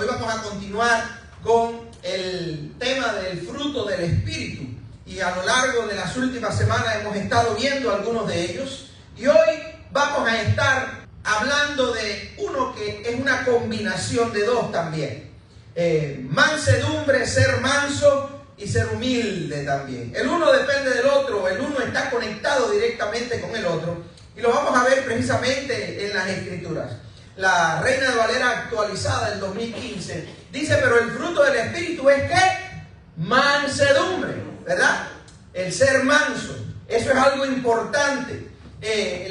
Hoy vamos a continuar con el tema del fruto del Espíritu. Y a lo largo de las últimas semanas hemos estado viendo algunos de ellos. Y hoy vamos a estar hablando de uno que es una combinación de dos también. Mansedumbre, ser manso y ser humilde también. El uno depende del otro, el uno está conectado directamente con el otro. Y lo vamos a ver precisamente en las Escrituras. La Reina de Valera actualizada del 2015 dice, pero el fruto del Espíritu es ¿qué? Mansedumbre, ¿verdad? El ser manso, eso es algo importante.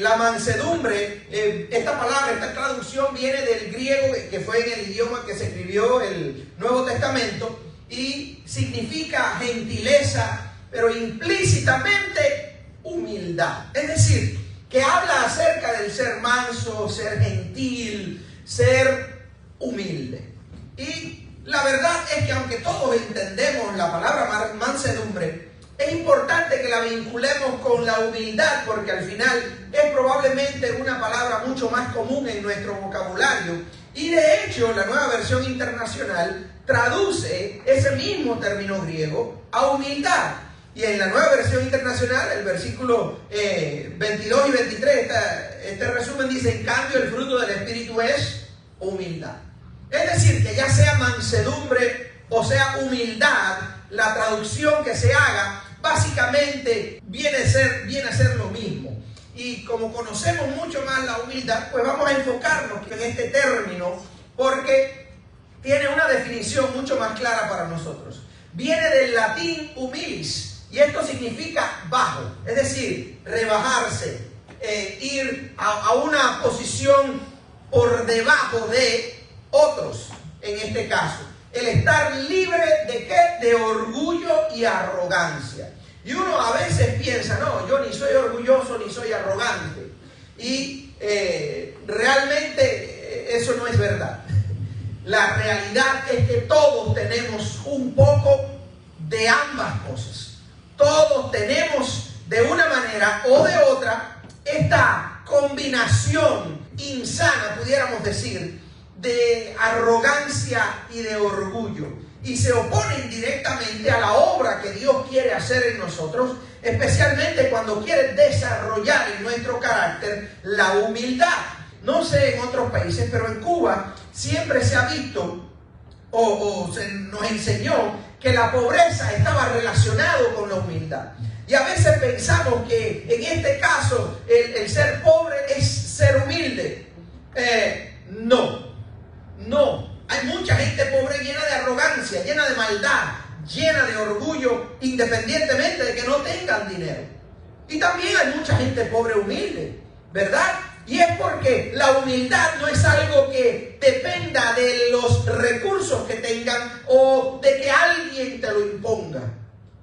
La mansedumbre, esta palabra, esta traducción viene del griego, que fue en el idioma que se escribió el Nuevo Testamento, y significa gentileza, pero implícitamente humildad. Es decir, que habla acerca del ser manso, ser gentil, ser humilde. Y la verdad es que aunque todos entendemos la palabra mansedumbre, es importante que la vinculemos con la humildad, porque al final es probablemente una palabra mucho más común en nuestro vocabulario. Y de hecho, la Nueva Versión Internacional traduce ese mismo término griego a humildad. Y en la Nueva Versión Internacional, el versículo 22 y 23, este resumen dice, en cambio el fruto del Espíritu es humildad. Es decir, que ya sea mansedumbre o sea humildad, la traducción que se haga, básicamente viene a ser lo mismo. Y como conocemos mucho más la humildad, pues vamos a enfocarnos en este término, porque tiene una definición mucho más clara para nosotros. Viene del latín humilis, y esto significa bajo, es decir, rebajarse, ir a una posición por debajo de otros, en este caso. El estar libre ¿de qué? De orgullo y arrogancia. Y uno a veces piensa, no, yo ni soy orgulloso ni soy arrogante. Y realmente eso no es verdad. La realidad es que todos tenemos un poco de ambas cosas. Todos tenemos de una manera o de otra esta combinación insana, pudiéramos decir, de arrogancia y de orgullo, y se oponen directamente a la obra que Dios quiere hacer en nosotros, especialmente cuando quiere desarrollar en nuestro carácter la humildad. No sé en otros países, pero en Cuba siempre se ha visto o se nos enseñó que la pobreza estaba relacionado con la humildad. Y a veces pensamos que en este caso el ser pobre es ser humilde. No, hay mucha gente pobre llena de arrogancia, llena de maldad, llena de orgullo, independientemente de que no tengan dinero. Y también hay mucha gente pobre humilde, ¿verdad? Y es porque la humildad no es algo que dependa de los recursos que tengan o de que alguien te lo imponga.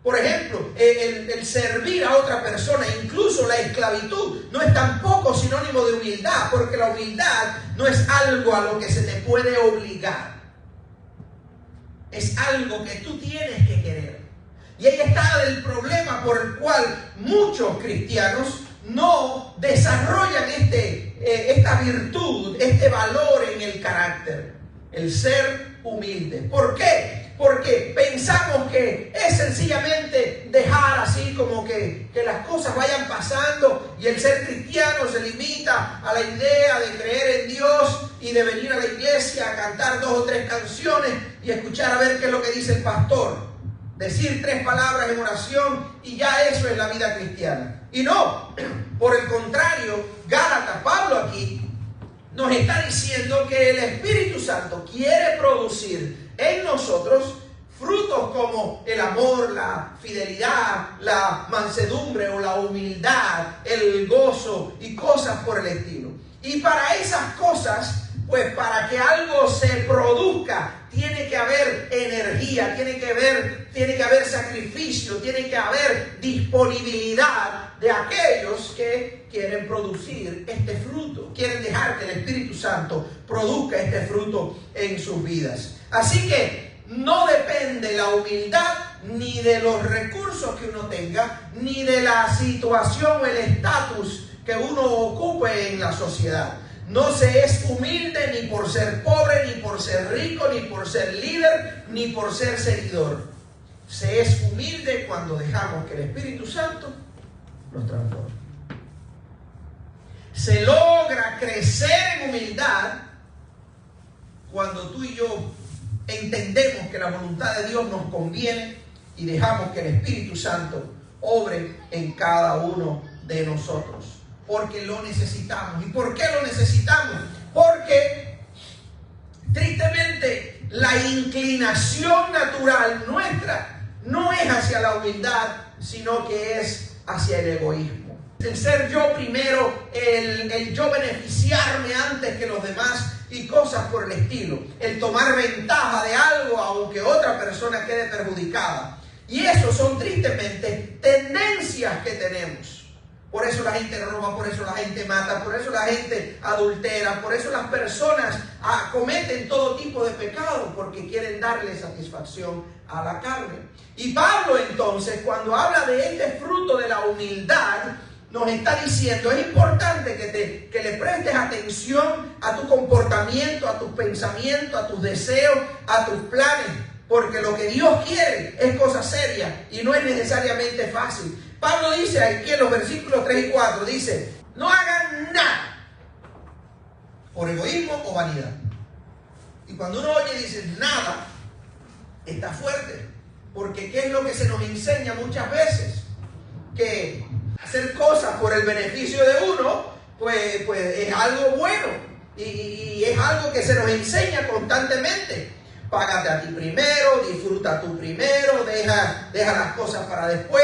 Por ejemplo, el servir a otra persona, incluso la esclavitud, no es tampoco sinónimo de humildad, porque la humildad no es algo a lo que se te puede obligar. Es algo que tú tienes que querer. Y ahí está el problema por el cual muchos cristianos no desarrollan esta virtud, este valor en el carácter, el ser humilde. ¿Por qué? Porque pensamos que es sencillamente dejar así como que las cosas vayan pasando, y el ser cristiano se limita a la idea de creer en Dios y de venir a la iglesia a cantar 2 o 3 canciones y escuchar a ver qué es lo que dice el pastor, decir 3 palabras en oración y ya eso es la vida cristiana. Y no, por el contrario, Gálatas, Pablo aquí nos está diciendo que el Espíritu Santo quiere producir en nosotros frutos como el amor, la fidelidad, la mansedumbre o la humildad, el gozo y cosas por el estilo. Y para esas cosas, pues para que algo se produzca, tiene que haber energía, tiene que haber sacrificio, tiene que haber disponibilidad de aquellos que quieren producir este fruto, quieren dejar que el Espíritu Santo produzca este fruto en sus vidas. Así que no depende la humildad ni de los recursos que uno tenga, ni de la situación o el estatus que uno ocupe en la sociedad. No se es humilde ni por ser pobre, ni por ser rico, ni por ser líder, ni por ser seguidor. Se es humilde cuando dejamos que el Espíritu Santo nos transforme. Se logra crecer en humildad cuando tú y yo entendemos que la voluntad de Dios nos conviene y dejamos que el Espíritu Santo obre en cada uno de nosotros. Porque lo necesitamos. ¿Y por qué lo necesitamos? Porque tristemente la inclinación natural nuestra no es hacia la humildad, sino que es hacia el egoísmo. El ser yo primero, el yo beneficiarme antes que los demás y cosas por el estilo. El tomar ventaja de algo aunque otra persona quede perjudicada. Y eso son tristemente tendencias que tenemos. Por eso la gente roba, por eso la gente mata, por eso la gente adultera, por eso las personas cometen todo tipo de pecado, porque quieren darle satisfacción a la carne. Y Pablo entonces, cuando habla de este fruto de la humildad, nos está diciendo, es importante que le prestes atención a tu comportamiento, a tus pensamientos, a tus deseos, a tus planes, porque lo que Dios quiere es cosa seria y no es necesariamente fácil. Pablo dice aquí en los versículos 3 y 4, dice, no hagan nada por egoísmo o vanidad. Y cuando uno oye y dice nada, está fuerte, porque ¿qué es lo que se nos enseña muchas veces? Que hacer cosas por el beneficio de uno, pues es algo bueno y es algo que se nos enseña constantemente. Págate a ti primero, disfruta tú primero, deja las cosas para después,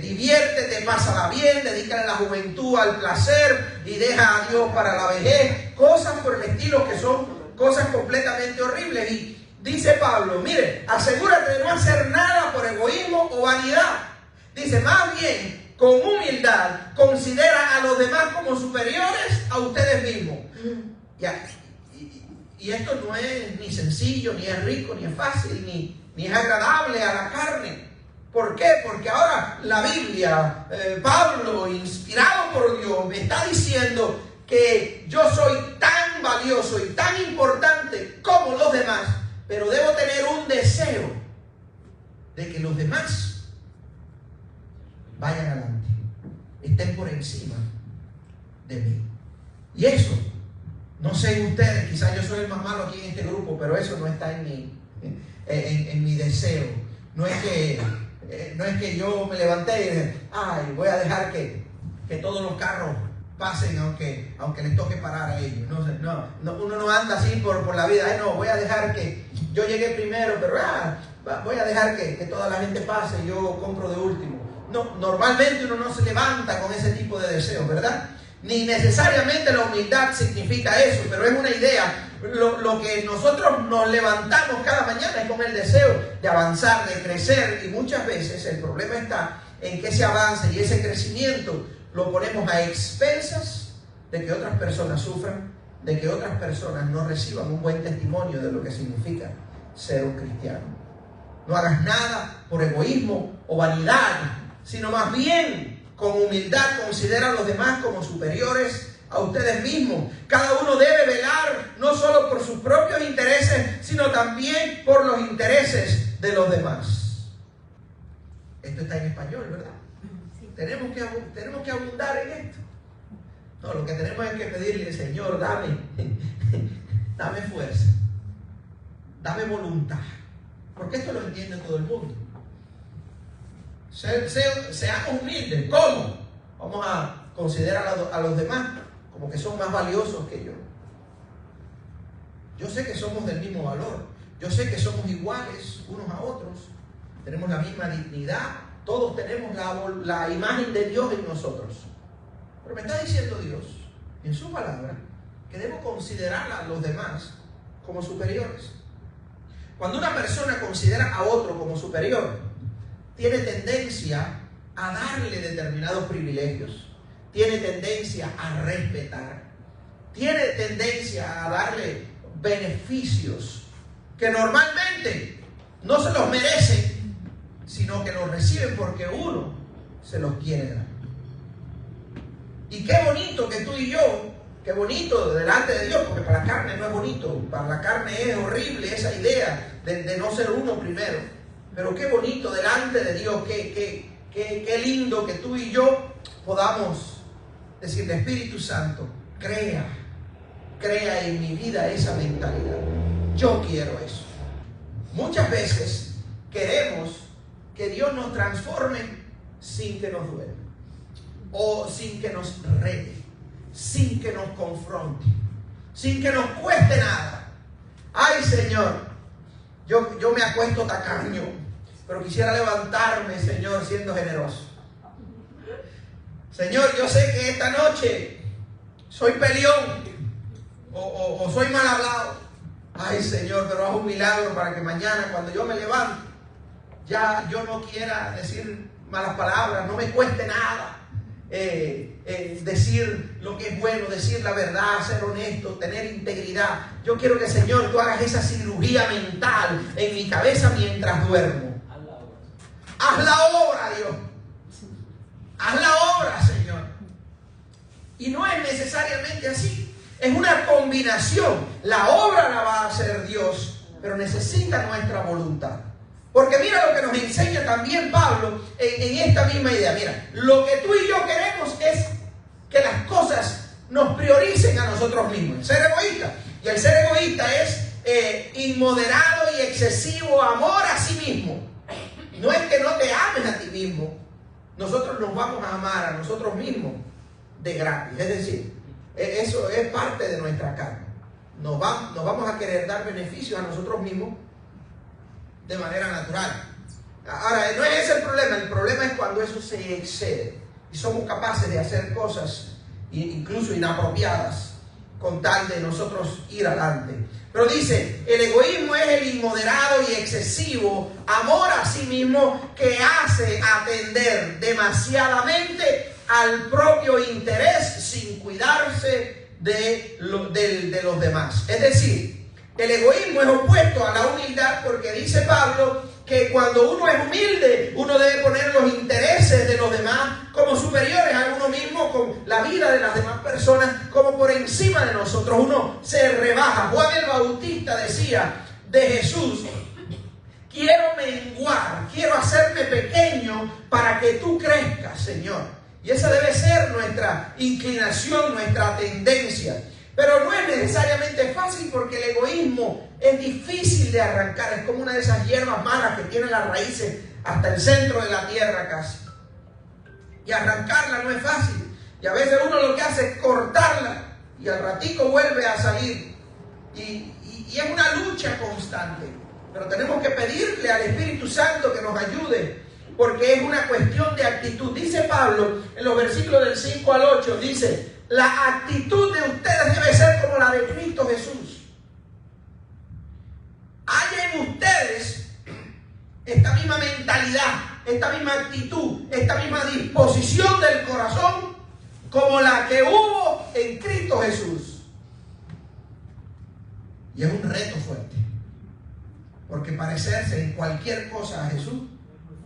diviértete, pásala bien, dedícale la juventud al placer y deja a Dios para la vejez. Cosas por el estilo que son cosas completamente horribles. Y dice Pablo, mire, asegúrate de no hacer nada por egoísmo o vanidad. Dice, más bien, con humildad, considera a los demás como superiores a ustedes mismos. Y esto no es ni sencillo, ni es rico, ni es fácil, ni es agradable a la carne. ¿Por qué? Porque ahora la Biblia, Pablo, inspirado por Dios, me está diciendo que yo soy tan valioso y tan importante como los demás, pero debo tener un deseo de que los demás vayan adelante, estén por encima de mí. Y eso, no sé ustedes, quizás yo soy el más malo aquí en este grupo, pero eso no está en mi deseo. No es que yo me levanté y dije, ay, voy a dejar que todos los carros pasen aunque les toque parar a ellos. No, uno no anda así por la vida. No, voy a dejar que yo llegue primero, pero voy a dejar que toda la gente pase y yo compro de último. No, normalmente uno no se levanta con ese tipo de deseos, ¿verdad? Ni necesariamente la humildad significa eso, pero es una idea. Lo que nosotros nos levantamos cada mañana es con el deseo de avanzar, de crecer, y muchas veces el problema está en que ese avance y ese crecimiento lo ponemos a expensas de que otras personas sufran, de que otras personas no reciban un buen testimonio de lo que significa ser un cristiano. No hagas nada por egoísmo o vanidad, sino más bien con humildad considera a los demás como superiores a ustedes mismos. Cada uno debe velar no solo por sus propios intereses, sino también por los intereses de los demás. Esto está en español, ¿verdad? Sí. Tenemos que abundar en esto. No, lo que tenemos es que pedirle, Señor, dame fuerza, dame voluntad, porque esto lo entiende todo el mundo. Seamos humildes. ¿Cómo? Vamos a considerar a los demás como que son más valiosos que yo. Yo sé que somos del mismo valor. Yo sé que somos iguales unos a otros. Tenemos la misma dignidad. Todos tenemos la imagen de Dios en nosotros. Pero me está diciendo Dios, en su palabra, que debo considerar a los demás como superiores. Cuando una persona considera a otro como superior, tiene tendencia a darle determinados privilegios, tiene tendencia a respetar, tiene tendencia a darle beneficios que normalmente no se los merecen, sino que los reciben porque uno se los quiere dar. Y qué bonito que tú y yo, qué bonito delante de Dios, porque para la carne no es bonito, para la carne es horrible esa idea de no ser uno primero. Pero qué bonito delante de Dios, qué lindo que tú y yo podamos decirle, Espíritu Santo, crea en mi vida esa mentalidad. Yo quiero eso. Muchas veces queremos que Dios nos transforme sin que nos duela, o sin que nos rete, sin que nos confronte, sin que nos cueste nada. Ay, Señor, yo me acuesto tacaño, pero quisiera levantarme, Señor, siendo generoso. Señor, yo sé que esta noche soy peleón o soy mal hablado. Ay, Señor, pero haz un milagro para que mañana, cuando yo me levante, ya yo no quiera decir malas palabras, no me cueste nada. Decir lo que es bueno, decir la verdad, ser honesto, tener integridad. Yo quiero que, Señor, tú hagas esa cirugía mental en mi cabeza mientras duermo. Haz la obra, Dios. Haz la obra, Señor. Y no es necesariamente así. Es una combinación. La obra la va a hacer Dios, pero necesita nuestra voluntad. Porque mira lo que nos enseña también Pablo en esta misma idea. Mira, lo que tú y yo queremos es que las cosas nos prioricen a nosotros mismos. El ser egoísta. Y el ser egoísta es inmoderado y excesivo amor a sí mismo. No es que no te ames a ti mismo. Nosotros nos vamos a amar a nosotros mismos de gratis. Es decir, eso es parte de nuestra carne. Nos vamos a querer dar beneficios a nosotros mismos de manera natural. Ahora, no es ese el problema es cuando eso se excede y somos capaces de hacer cosas incluso inapropiadas con tal de nosotros ir adelante. Pero dice, el egoísmo es el inmoderado y excesivo amor a sí mismo que hace atender demasiadamente al propio interés sin cuidarse de los demás. Es decir, el egoísmo es opuesto a la humildad, porque dice Pablo que cuando uno es humilde, uno debe poner los intereses de los demás como superiores a uno mismo, con la vida de las demás personas como por encima de nosotros. Uno se rebaja. Juan el Bautista decía de Jesús: quiero menguar, quiero hacerme pequeño para que tú crezcas, Señor. Y esa debe ser nuestra inclinación, nuestra tendencia. Pero no es necesariamente fácil, porque el egoísmo es difícil de arrancar. Es como una de esas hierbas malas que tiene las raíces hasta el centro de la tierra casi. Y arrancarla no es fácil. Y a veces uno lo que hace es cortarla y al ratico vuelve a salir. Y es una lucha constante. Pero tenemos que pedirle al Espíritu Santo que nos ayude, porque es una cuestión de actitud. Dice Pablo en los versículos del 5 al 8, dice: la actitud de ustedes debe ser como la de Cristo Jesús. Haya en ustedes esta misma mentalidad, esta misma actitud, esta misma disposición del corazón como la que hubo en Cristo Jesús. Y es un reto fuerte, porque parecerse en cualquier cosa a Jesús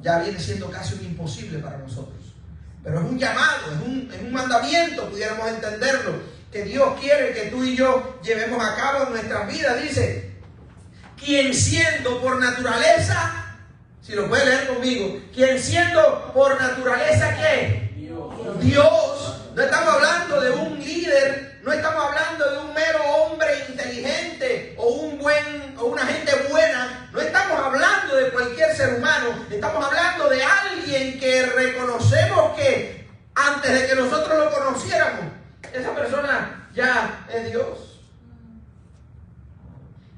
ya viene siendo casi un imposible para nosotros. Pero es un llamado, es un mandamiento, pudiéramos entenderlo, que Dios quiere que tú y yo llevemos a cabo en nuestras vidas. Dice, quien siendo por naturaleza, si lo puede leer conmigo, quien siendo por naturaleza, ¿qué? Dios. No estamos hablando de un líder, no estamos hablando de un mero hombre inteligente o una gente buena. No estamos hablando de cualquier ser humano. Estamos hablando de alguien que reconocemos que antes de que nosotros lo conociéramos, esa persona ya es Dios.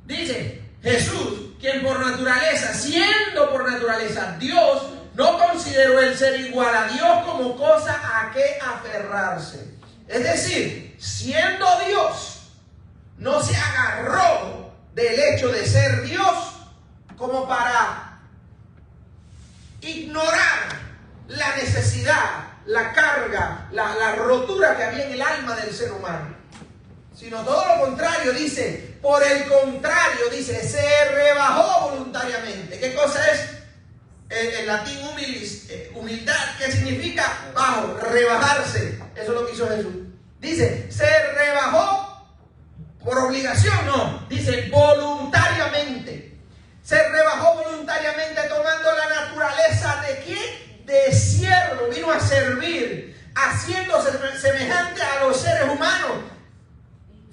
Dice Jesús, quien por naturaleza, siendo por naturaleza Dios, no consideró el ser igual a Dios como cosa a que aferrarse. Es decir, siendo Dios, no se agarró del hecho de ser Dios como para ignorar la necesidad, la carga, la rotura que había en el alma del ser humano. Sino todo lo contrario, dice, por el contrario, dice, se rebajó voluntariamente. ¿Qué cosa es? En latín humildad, que significa bajo, rebajarse. Eso es lo que hizo Jesús. Dice, se rebajó por obligación, no. Dice, voluntariamente. Se rebajó voluntariamente tomando la naturaleza ¿de qué? De siervo. Vino a servir, haciéndose semejante a los seres humanos.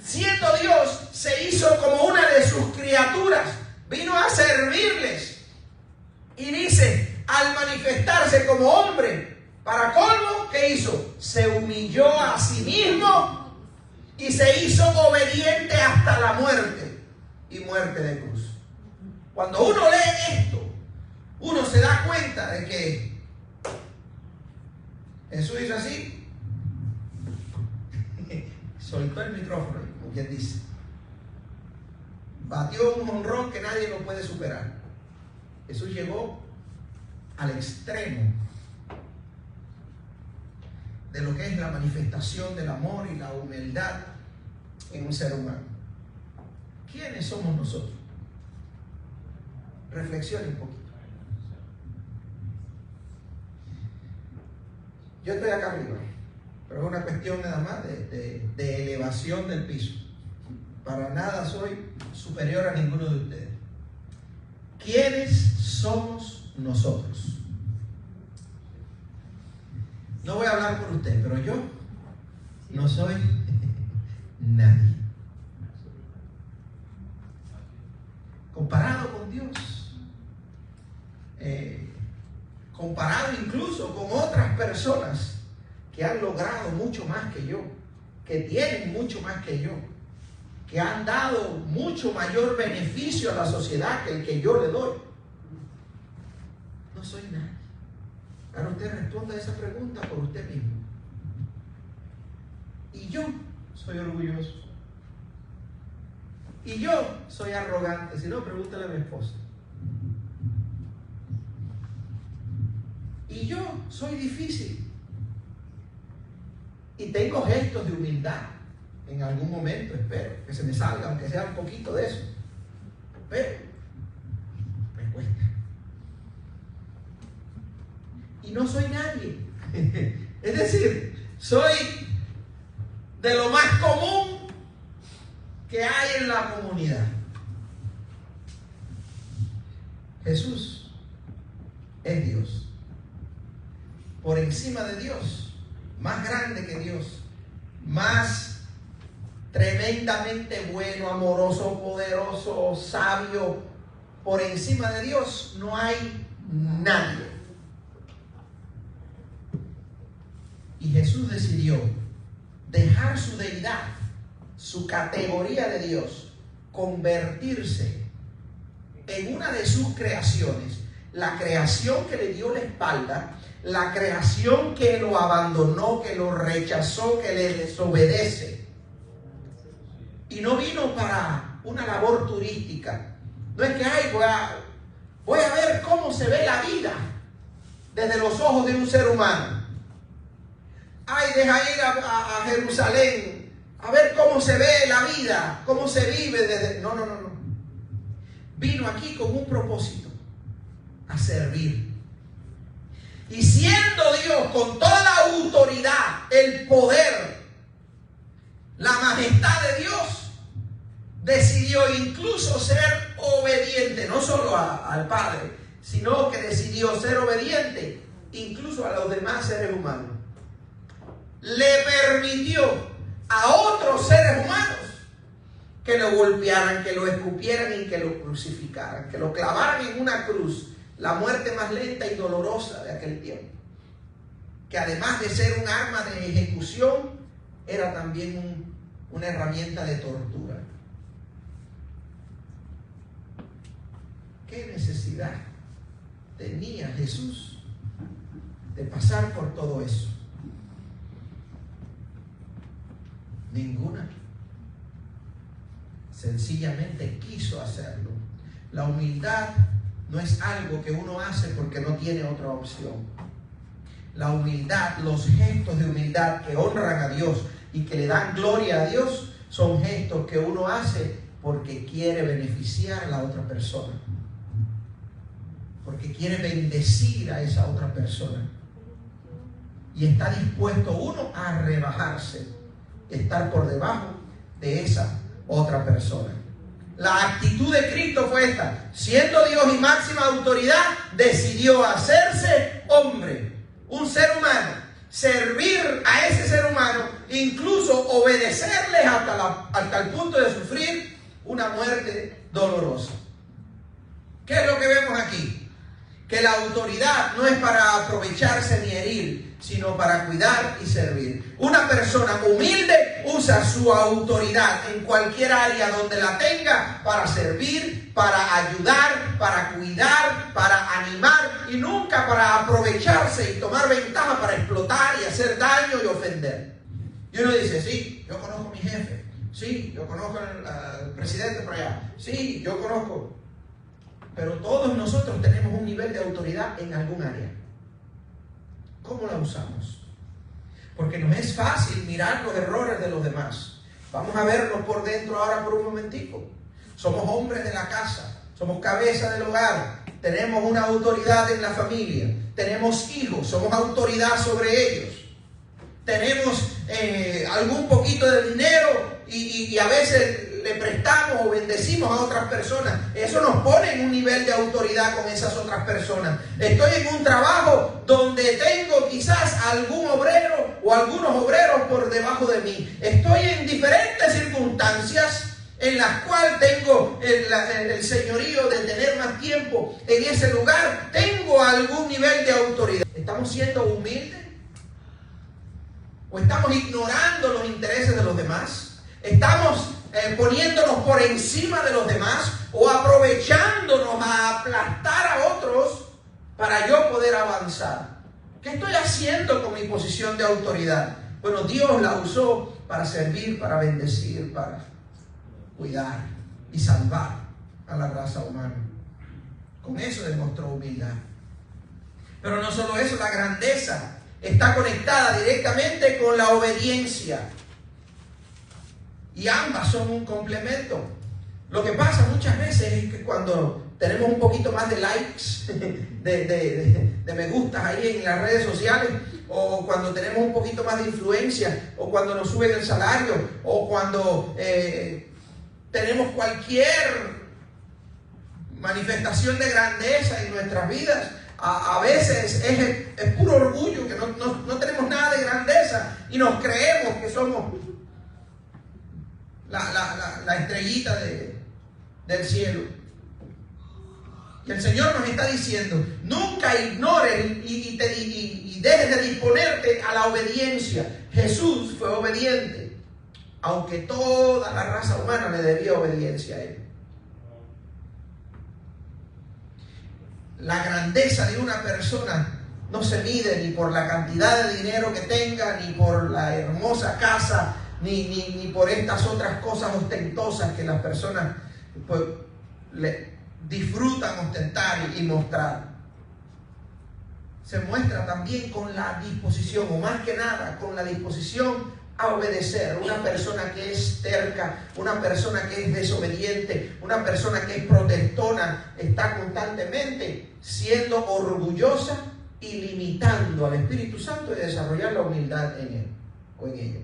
Siendo Dios, se hizo como una de sus criaturas. Vino a servirles. Y dice, al manifestarse como hombre, para colmo, ¿qué hizo? Se humilló a sí mismo y se hizo obediente hasta la muerte. Y muerte de cruz. Cuando uno lee esto, uno se da cuenta de que Jesús hizo así. Soltó el micrófono, como quien dice. Batió un jonrón que nadie lo puede superar. Jesús llegó al extremo de lo que es la manifestación del amor y la humildad en un ser humano. ¿Quiénes somos nosotros? Reflexione un poquito. Yo estoy acá arriba, pero es una cuestión nada más de elevación del piso. Para nada soy superior a ninguno de ustedes. ¿Quiénes somos nosotros? No voy a hablar por usted, pero yo no soy nadie. Comparado con Dios, comparado incluso con otras personas que han logrado mucho más que yo, que tienen mucho más que yo, que han dado mucho mayor beneficio a la sociedad que el que yo le doy. No soy nadie. Ahora usted responda a esa pregunta por usted mismo. Y yo soy orgulloso. Y yo soy arrogante. Si no, pregúntale a mi esposa. Y yo soy difícil. Y tengo gestos de humildad. En algún momento espero que se me salga, aunque sea un poquito de eso. Pero me cuesta. Y no soy nadie. Es decir, soy de lo más común que hay en la comunidad. Jesús es Dios. Por encima de Dios, más grande que Dios, más tremendamente bueno, amoroso, poderoso, sabio. Por encima de Dios no hay nadie. Y Jesús decidió dejar su deidad, su categoría de Dios, convertirse en una de sus creaciones, la creación que le dio la espalda, la creación que lo abandonó, que lo rechazó, que le desobedece. Y no vino para una labor turística. No es que voy a ver cómo se ve la vida desde los ojos de un ser humano. Deja ir a Jerusalén a ver cómo se ve la vida, cómo se vive desde... No. Vino aquí con un propósito, a servir. Y siendo Dios con toda la autoridad, el poder, la majestad de Dios, decidió incluso ser obediente, no solo al Padre, sino que decidió ser obediente incluso a los demás seres humanos. Le permitió a otros seres humanos que lo golpearan, que lo escupieran y que lo crucificaran, que lo clavaran en una cruz, la muerte más lenta y dolorosa de aquel tiempo, que además de ser un arma de ejecución, era también una herramienta de tortura. ¿Qué necesidad tenía Jesús de pasar por todo eso? Ninguna. Sencillamente quiso hacerlo. La humildad no es algo que uno hace porque no tiene otra opción. La humildad, los gestos de humildad que honran a Dios y que le dan gloria a Dios, son gestos que uno hace porque quiere beneficiar a la otra persona, porque quiere bendecir a esa otra persona, y está dispuesto uno a rebajarse estar por debajo de esa otra persona. La actitud de Cristo fue esta: siendo Dios y máxima autoridad, decidió hacerse hombre, un ser humano, servir a ese ser humano, incluso obedecerles hasta el punto de sufrir una muerte dolorosa. ¿Qué es lo que vemos aquí? Que la autoridad no es para aprovecharse ni herir, sino para cuidar y servir. Una persona humilde usa su autoridad en cualquier área donde la tenga para servir, para ayudar, para cuidar, para animar, y nunca para aprovecharse y tomar ventaja para explotar y hacer daño y ofender. Y uno dice: sí, yo conozco a mi jefe, sí, yo conozco al presidente por allá, sí, yo conozco. Pero todos nosotros tenemos un nivel de autoridad en algún área. ¿Cómo la usamos? Porque nos es fácil mirar los errores de los demás. Vamos a verlos por dentro ahora por un momentico. Somos hombres de la casa, somos cabeza del hogar, tenemos una autoridad en la familia, tenemos hijos, somos autoridad sobre ellos. Tenemos algún poquito de dinero y a veces le prestamos o bendecimos a otras personas. Eso nos pone en un nivel de autoridad con esas otras personas. Estoy en un trabajo donde tengo quizás algún obrero o algunos obreros por debajo de mí. Estoy en diferentes circunstancias en las cuales tengo el señorío de tener más tiempo en ese lugar. Tengo algún nivel de autoridad. ¿Estamos siendo humildes? ¿O estamos ignorando los intereses de los demás? ¿Estamos poniéndonos por encima de los demás o aprovechándonos a aplastar a otros para yo poder avanzar? ¿Qué estoy haciendo con mi posición de autoridad? Bueno, Dios la usó para servir, para bendecir, para cuidar y salvar a la raza humana. Con eso demostró humildad. Pero no solo eso, la grandeza está conectada directamente con la obediencia. Y ambas son un complemento. Lo que pasa muchas veces es que cuando tenemos un poquito más de likes, de me gustas ahí en las redes sociales, o cuando tenemos un poquito más de influencia, o cuando nos suben el salario, o cuando tenemos cualquier manifestación de grandeza en nuestras vidas, a veces es puro orgullo, que no tenemos nada de grandeza y nos creemos que somos la estrellita del cielo. Y el Señor nos está diciendo: nunca ignores y dejes de disponerte a la obediencia. Jesús fue obediente, aunque toda la raza humana le debía obediencia a Él. La grandeza de una persona no se mide ni por la cantidad de dinero que tenga, ni por la hermosa casa, ni por estas otras cosas ostentosas que las personas pues, disfrutan ostentar y mostrar. Se muestra también con la disposición, o más que nada, con la disposición a obedecer. Una persona que es terca, una persona que es desobediente, una persona que es protestona, está constantemente siendo orgullosa y limitando al Espíritu Santo de desarrollar la humildad en él o en ella.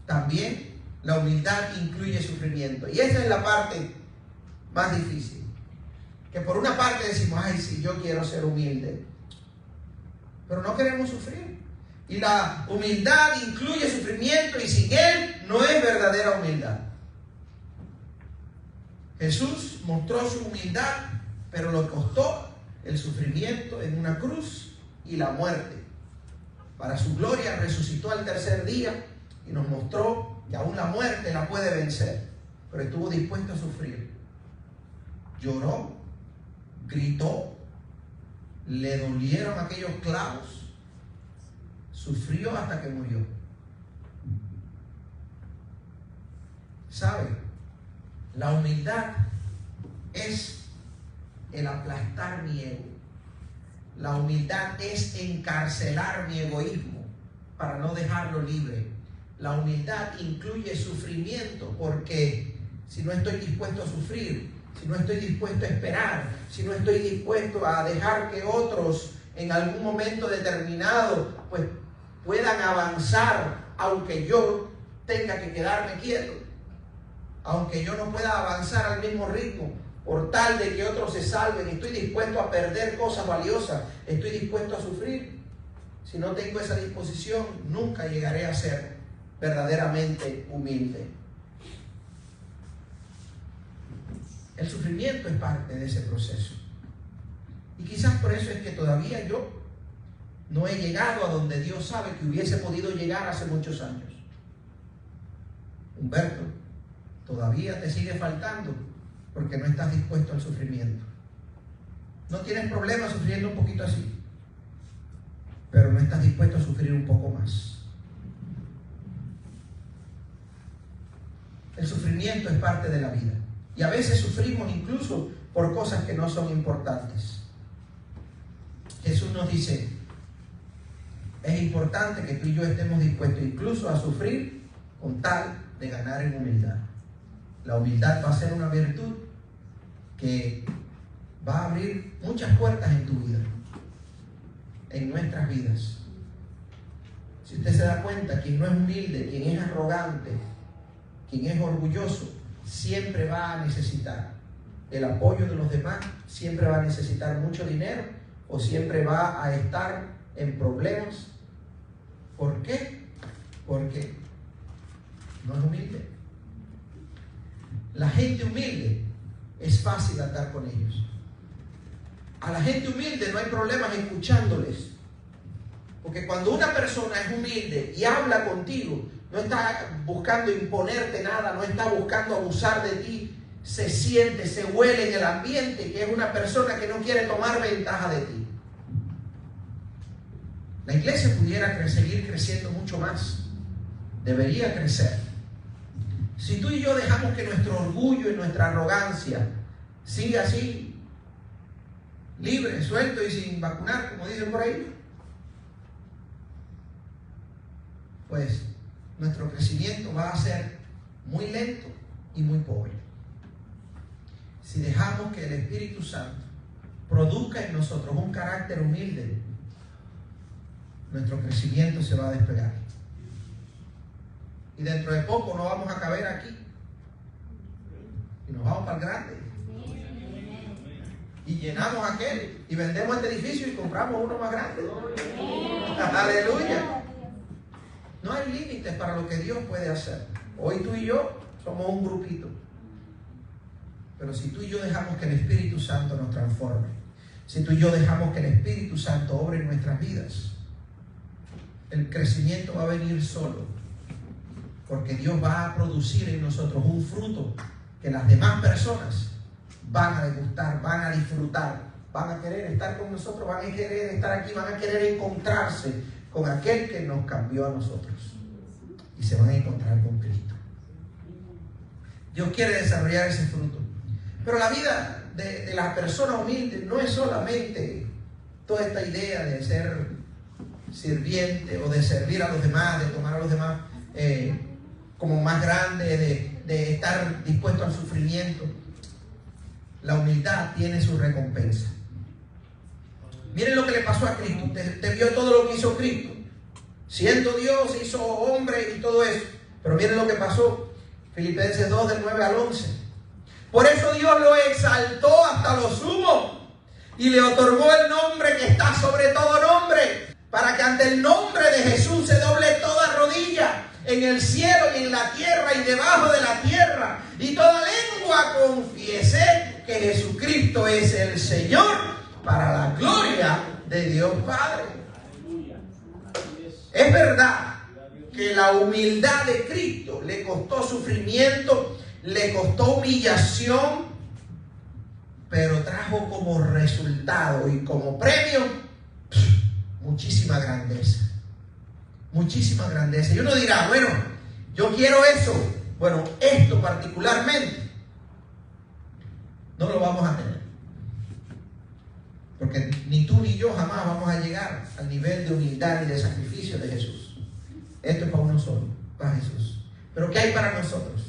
También la humildad incluye sufrimiento, y esa es la parte más difícil. Que por una parte decimos: ay, sí, yo quiero ser humilde, pero no queremos sufrir. Y la humildad incluye sufrimiento, y sin él no es verdadera humildad. Jesús mostró su humildad, pero le costó el sufrimiento en una cruz y la muerte. Para su gloria resucitó al tercer día y nos mostró que aún la muerte la puede vencer, pero estuvo dispuesto a sufrir. Lloró, gritó, le dolieron aquellos clavos, sufrió hasta que murió. ¿Sabe? La humildad es el aplastar mi ego. La humildad es encarcelar mi egoísmo para no dejarlo libre. La humildad incluye sufrimiento, porque si no estoy dispuesto a sufrir, si no estoy dispuesto a esperar, si no estoy dispuesto a dejar que otros en algún momento determinado pues puedan avanzar aunque yo tenga que quedarme quieto, aunque yo no pueda avanzar al mismo ritmo, por tal de que otros se salven. Estoy dispuesto a perder cosas valiosas, estoy dispuesto a sufrir. Si no tengo esa disposición, nunca llegaré a ser verdaderamente humilde. El sufrimiento es parte de ese proceso. Y quizás por eso es que todavía yo no he llegado a donde Dios sabe que hubiese podido llegar hace muchos años. Humberto, todavía te sigue faltando porque no estás dispuesto al sufrimiento. No tienes problema sufriendo un poquito así, pero no estás dispuesto a sufrir un poco más. El sufrimiento es parte de la vida. Y a veces sufrimos incluso por cosas que no son importantes. Jesús nos dice, es importante que tú y yo estemos dispuestos incluso a sufrir con tal de ganar en humildad. La humildad va a ser una virtud que va a abrir muchas puertas en tu vida, en nuestras vidas. Si usted se da cuenta, quien no es humilde, quien es arrogante, quien es orgulloso, siempre va a necesitar el apoyo de los demás, siempre va a necesitar mucho dinero o siempre va a estar en problemas. ¿Por qué? Porque no es humilde. La gente humilde es fácil andar con ellos. A la gente humilde no hay problemas escuchándoles. Porque cuando una persona es humilde y habla contigo, no está buscando imponerte nada, no está buscando abusar de ti, se siente, se huele en el ambiente que es una persona que no quiere tomar ventaja de ti. La iglesia pudiera seguir creciendo mucho más. Debería crecer. Si tú y yo dejamos que nuestro orgullo y nuestra arrogancia siga así, libre, suelto y sin vacunar, como dicen por ahí, pues nuestro crecimiento va a ser muy lento y muy pobre. Si dejamos que el Espíritu Santo produzca en nosotros un carácter humilde, nuestro crecimiento se va a despegar. Y dentro de poco no vamos a caber aquí. Y nos vamos para el grande. Y llenamos aquel. Y vendemos este edificio y compramos uno más grande. Aleluya. No hay límites para lo que Dios puede hacer. Hoy tú y yo somos un grupito. Pero si tú y yo dejamos que el Espíritu Santo nos transforme, si tú y yo dejamos que el Espíritu Santo obre en nuestras vidas, el crecimiento va a venir solo. Porque Dios va a producir en nosotros un fruto que las demás personas van a degustar, van a disfrutar, van a querer estar con nosotros, van a querer estar aquí, van a querer encontrarse con aquel que nos cambió a nosotros. Y se van a encontrar con Cristo. Dios quiere desarrollar ese fruto. Pero la vida de la persona humilde no es solamente toda esta idea de ser sirviente o de servir a los demás, de tomar a los demás como más grande, de estar dispuesto al sufrimiento. La humildad tiene su recompensa. Miren lo que le pasó a Cristo. Usted vio todo lo que hizo Cristo. Siendo Dios, hizo hombre y todo eso. Pero miren lo que pasó. Filipenses 2, del 9 al 11. Por eso Dios lo exaltó hasta lo sumo y le otorgó el nombre que está sobre todo nombre, para que ante el nombre de Jesús se doble toda rodilla, en el cielo y en la tierra y debajo de la tierra, y toda lengua confiese que Jesucristo es el Señor, para la gloria de Dios Padre. Es verdad que la humildad de Cristo le costó sufrimiento, le costó humillación, pero trajo como resultado y como premio muchísima grandeza. Muchísima grandeza. Y uno dirá, bueno, yo quiero eso. Bueno, esto particularmente no lo vamos a tener. Porque ni tú ni yo jamás vamos a llegar al nivel de humildad y de sacrificio de Jesús. Esto es para uno solo, para Jesús. Pero ¿qué hay para nosotros?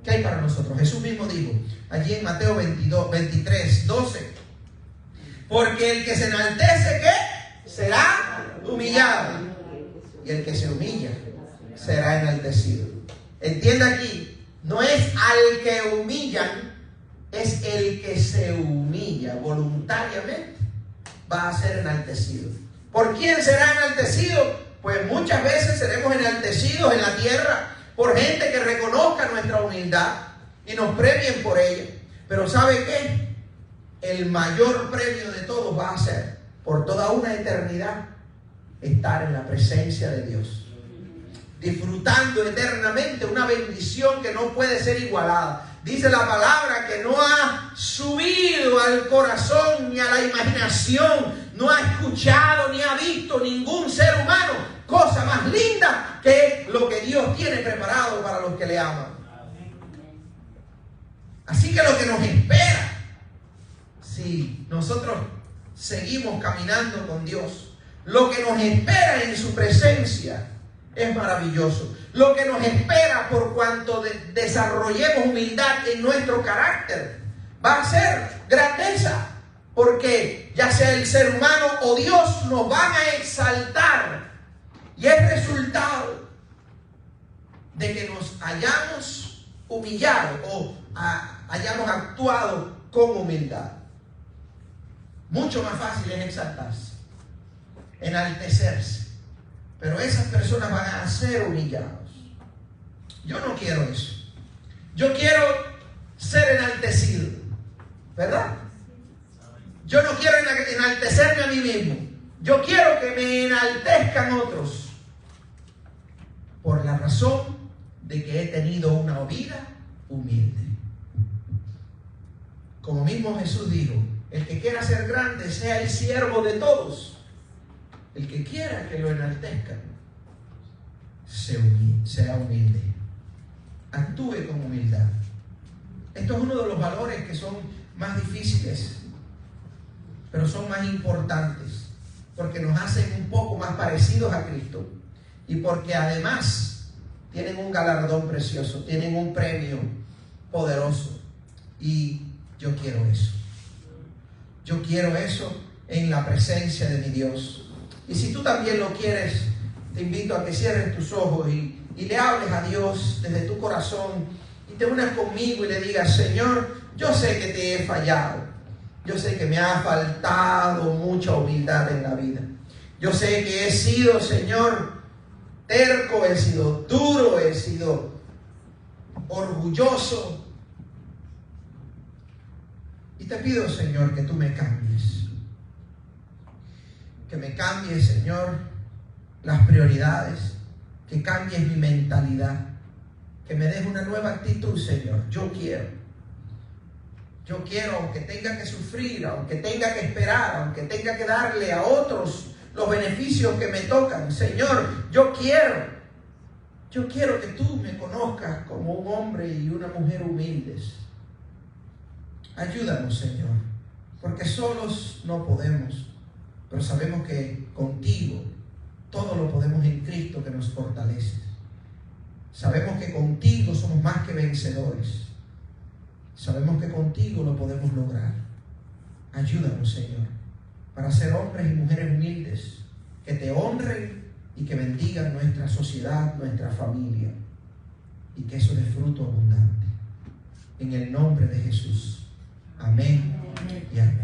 ¿Qué hay para nosotros? Jesús mismo dijo, allí en Mateo 23, 12, porque el que se enaltece, ¿qué? Será humillado. y el que se humilla será enaltecido. Entienda aquí, no es al que humillan, es el que se humilla voluntariamente, va a ser enaltecido. ¿Por quién será enaltecido? Pues muchas veces seremos enaltecidos en la tierra por gente que reconozca nuestra humildad y nos premien por ella. Pero ¿sabe qué? El mayor premio de todos va a ser, por toda una eternidad, estar en la presencia de Dios, disfrutando eternamente una bendición que no puede ser igualada. Dice la palabra que no ha subido al corazón ni a la imaginación, no ha escuchado ni ha visto ningún ser humano cosa más linda que lo que Dios tiene preparado para los que le aman. Así que lo que nos espera, si nosotros seguimos caminando con Dios, lo que nos espera en su presencia es maravilloso. Lo que nos espera por cuanto desarrollemos humildad en nuestro carácter va a ser grandeza, porque ya sea el ser humano o Dios nos van a exaltar, y es resultado de que nos hayamos humillado o hayamos actuado con humildad. Mucho más fácil es exaltarse, enaltecerse, pero esas personas van a ser humillados. Yo no quiero eso. Yo quiero ser enaltecido, ¿verdad? Yo no quiero enaltecerme a mí mismo. Yo quiero que me enaltezcan otros, por la razón de que he tenido una vida humilde. Como mismo Jesús dijo, el que quiera ser grande sea el siervo de todos. El que quiera que lo enaltezcan sea humilde. Actúe con humildad. Esto es uno de los valores que son más difíciles, pero son más importantes, porque nos hacen un poco más parecidos a Cristo y porque además tienen un galardón precioso, tienen un premio poderoso. Y yo quiero eso. Yo quiero eso en la presencia de mi Dios. Y si tú también lo quieres, te invito a que cierres tus ojos y le hables a Dios desde tu corazón y te unas conmigo y le digas: Señor, yo sé que te he fallado. Yo sé que me ha faltado mucha humildad en la vida. Yo sé que he sido, Señor, terco, he sido duro, he sido orgulloso. Y te pido, Señor, que tú me cambies. Que me cambies, Señor, las prioridades. Que cambies mi mentalidad. Que me des una nueva actitud, Señor. Yo quiero, aunque tenga que sufrir, aunque tenga que esperar, aunque tenga que darle a otros los beneficios que me tocan. Señor, yo quiero que tú me conozcas como un hombre y una mujer humildes. Ayúdanos, Señor, porque solos no podemos, pero sabemos que contigo todo lo podemos en Cristo que nos fortalece. Sabemos que contigo somos más que vencedores. Sabemos que contigo lo podemos lograr. Ayúdanos, Señor, para ser hombres y mujeres humildes, que te honren y que bendigan nuestra sociedad, nuestra familia, y que eso dé fruto abundante. En el nombre de Jesús. Amén y amén.